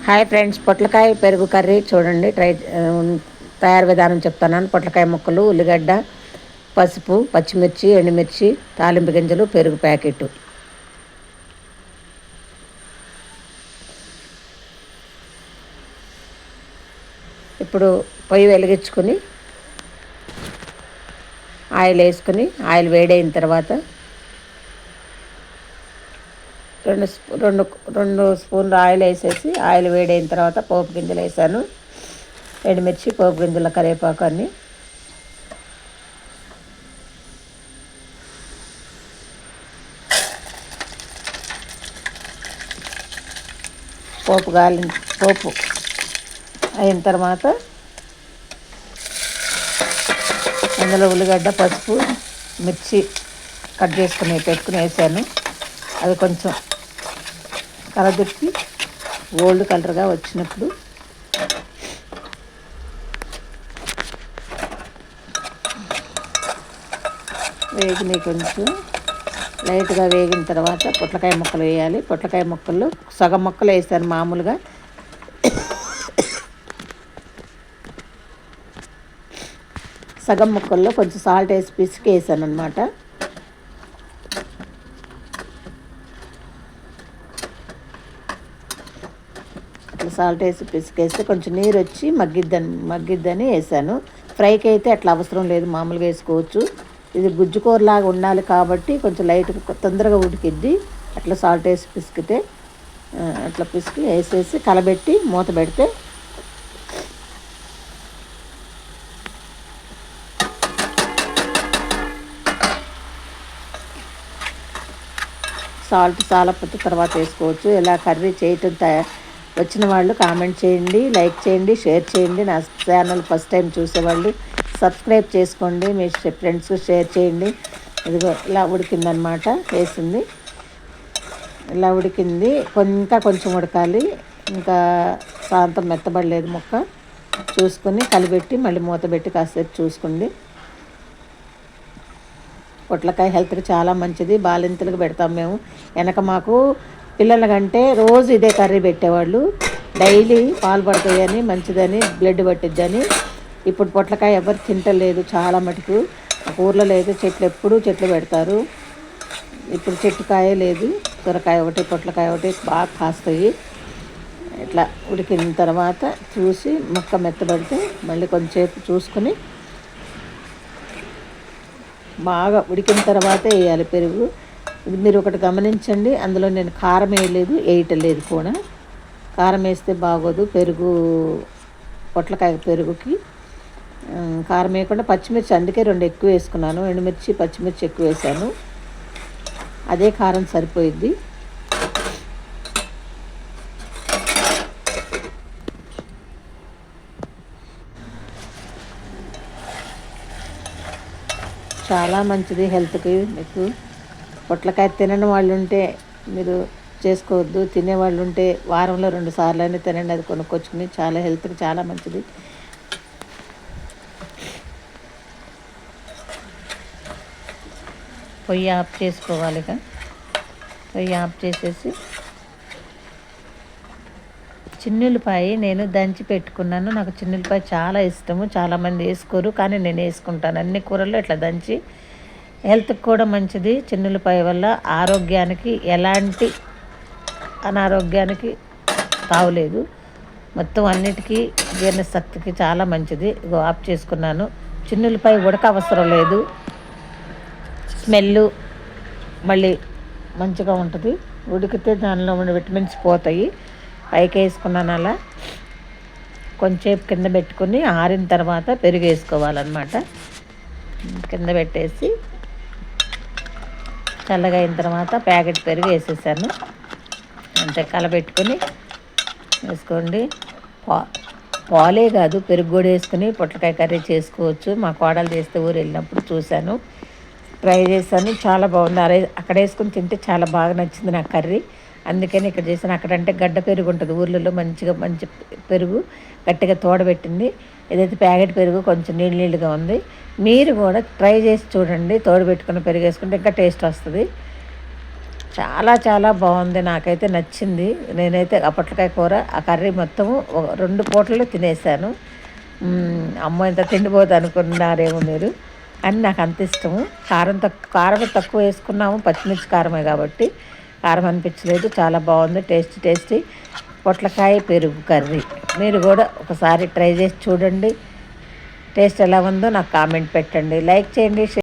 Hi friends, పొట్లకాయ పెరుగు curry చూడండి. తయారు విధానం చెప్తున్నాను. పొట్లకాయ ముక్కలు, ఉల్లిగడ్డ, పసుపు, పచ్చిమిర్చి, ఎండుమిర్చి, తాలింపు గింజలు, పెరుగు ప్యాకెట్. ఇప్పుడు పొయ్యి వెలిగించుకొని ఆయిల్ వేసుకొని, ఆయిల్ వేడైన తర్వాత రెండు స్పూన్లు ఆయిల్ వేసేసి, ఆయిల్ వేడైన తర్వాత పోపు గింజలు వేసాను. ఎండుమిర్చి, పోపు గింజల, కరివేపాకు అన్నీ పోపు అయిన తర్వాత అందులో ఉల్లిగడ్డ, పసుపు, మిర్చి కట్ చేసుకుని పెట్టుకుని వేసాను. అది కొంచెం కలదిప్పి గోల్డ్ కలర్గా వచ్చినప్పుడు కొంచెం లైట్గా వేగిన తర్వాత పొట్లకాయ ముక్కలు వేయాలి. పొట్లకాయ ముక్కలు సగం ముక్కలు వేసాను మామూలుగా. సగం ముక్కల్లో కొంచెం సాల్ట్ వేసి పిసికి వేసాను అనమాట. అట్లా సాల్ట్ వేసి పిసికేస్తే కొంచెం నీరు వచ్చి మగ్గిద్దని వేసాను. ఫ్రైకి అయితే అట్లా అవసరం లేదు, మామూలుగా వేసుకోవచ్చు. ఇది గుజ్జుకూరలాగా ఉండాలి కాబట్టి కొంచెం లైట్గా తొందరగా ఉడికిద్ది. అట్లా సాల్ట్ వేసి పిసికితే అట్లా పిసికి వేసేసి కలబెట్టి మూత పెడితే సాల్ట్ చాలా పొద్దు తర్వాత వేసుకోవచ్చు. ఇలా కర్రీ చేయటం వచ్చిన వాళ్ళు కామెంట్ చేయండి, లైక్ చేయండి, షేర్ చేయండి. నా ఛానల్ ఫస్ట్ టైం చూసేవాళ్ళు సబ్స్క్రైబ్ చేసుకోండి, మీ ఫ్రెండ్స్కి షేర్ చేయండి. ఇదిగో ఇలా ఉడికిందనమాట, వేసింది. ఇలా ఉడికింది. ఇంకా కొంచెం ఉడకాలి, ఇంకా సాంతం మెత్తబడలేదు ముక్క. చూసుకొని కలిపెట్టి మళ్ళీ మూత పెట్టి కాసేపు చూసుకోండి. పొట్లకాయ హెల్త్కి చాలా మంచిది. బాలింతలకు పెడతాం మేము. వెనక మాకు పిల్లల కంటే రోజు ఇదే కర్రీ పెట్టేవాళ్ళు. డైలీ పాలు పడతాయని, మంచిదని, బ్లడ్ పట్టిద్దని. ఇప్పుడు పొట్లకాయ ఎవరు తింటలేదు చాలా మటుకు. ఊర్లలో అయితే ఎప్పుడూ చెట్లు పెడతారు. ఇప్పుడు చెట్టుకాయ లేదు, సొరకాయ ఒకటి, పొట్లకాయ ఒకటి బాగా కాస్తాయి. ఇట్లా ఉడికిన తర్వాత చూసి ముక్క మెత్తబడితే మళ్ళీ కొంచెంసేపు చూసుకొని బాగా ఉడికిన తర్వాతే వేయాలి పెరుగు. ఇది మీరు ఒకటి గమనించండి, అందులో నేను కారం వేయటం లేదు కూడా. కారం వేస్తే బాగోదు పెరుగు, పొట్లకాయ పెరుగుకి కారం వేయకుండా పచ్చిమిర్చి, అందుకే 2 ఎక్కువ వేసుకున్నాను. ఎండుమిర్చి, పచ్చిమిర్చి ఎక్కువ వేసాను, అదే కారం సరిపోయిద్ది. చాలా మంచిది హెల్త్కి. మీకు పొట్లకాయ తినని వాళ్ళు ఉంటే మీరు చేసుకోవద్దు, తినేవాళ్ళు ఉంటే వారంలో 2 సార్లు అయినా తినండి. అది కొనుక్కొచ్చుకుని చాలా హెల్త్కి చాలా మంచిది. పొయ్యి ఆఫ్ చేసుకోవాలి. పొయ్యి ఆఫ్ చేసేసి చిన్నులపాయ నేను దంచి పెట్టుకున్నాను. నాకు చిన్నులపాయ చాలా ఇష్టము. చాలామంది వేసుకోరు, కానీ నేను వేసుకుంటాను. అన్ని కూరల్లో ఇట్లా దంచి. హెల్త్కి కూడా మంచిది. చిన్నులపాయ వల్ల ఆరోగ్యానికి ఎలాంటి అనారోగ్యానికి తావులేదు. మొత్తం అన్నిటికీ జీర్ణశక్తికి చాలా మంచిది. ఇగో ఆఫ్ చేసుకున్నాను. చిన్నులపాయ ఉడక అవసరం లేదు, స్మెల్ మళ్ళీ మంచిగా ఉంటుంది. ఉడికితే దానిలో ఉన్న విటమిన్స్ పోతాయి. పైకి వేసుకున్నాను. అలా కొంచెంసేపు కింద పెట్టుకుని ఆరిన తర్వాత పెరుగు వేసుకోవాలన్నమాట. కింద పెట్టేసి చల్లగా అయిన తర్వాత ప్యాకెట్ పెరుగు వేసేసాను. అంతే, కలబెట్టుకొని వేసుకోండి. పాలే కాదు, పెరుగు కూడా వేసుకుని పొట్లకాయ కర్రీ చేసుకోవచ్చు. మా కోడలు చేస్తే ఊరు వెళ్ళినప్పుడు చూశాను, ట్రై చేశాను. చాలా బాగుంది. అక్కడ వేసుకుని తింటే చాలా బాగా నచ్చింది నాకు కర్రీ. అందుకని ఇక్కడ చేశాను. అక్కడంటే గడ్డ పెరుగు ఉంటుంది ఊర్లలో, మంచి పెరుగు గట్టిగా తోడబెట్టింది. ఏదైతే ప్యాకెట్ పెరుగు కొంచెం నీళ్ళుగా ఉంది. మీరు కూడా ట్రై చేసి చూడండి. తోడబెట్టుకుని పెరుగు వేసుకుంటే ఇంకా టేస్ట్ వస్తుంది. చాలా చాలా బాగుంది, నాకైతే నచ్చింది. నేనైతే ఆ పొట్లకాయ కూర ఆ కర్రీ మొత్తము 2 పూటలు తినేసాను. అమ్మో ఇంత తిండిపోదు అనుకున్నారేమో మీరు, అని నాకు అంత ఇష్టము. కారం తక్కువ వేసుకున్నాము, పచ్చిమిర్చి కారమే కాబట్టి కారం అనిపించలేదు. చాలా బాగుంది, టేస్టీ పొట్లకాయ పెరుగు కర్రీ. మీరు కూడా ఒకసారి ట్రై చేసి చూడండి. టేస్ట్ ఎలా ఉందో నాకు కామెంట్ పెట్టండి, లైక్ చేయండి.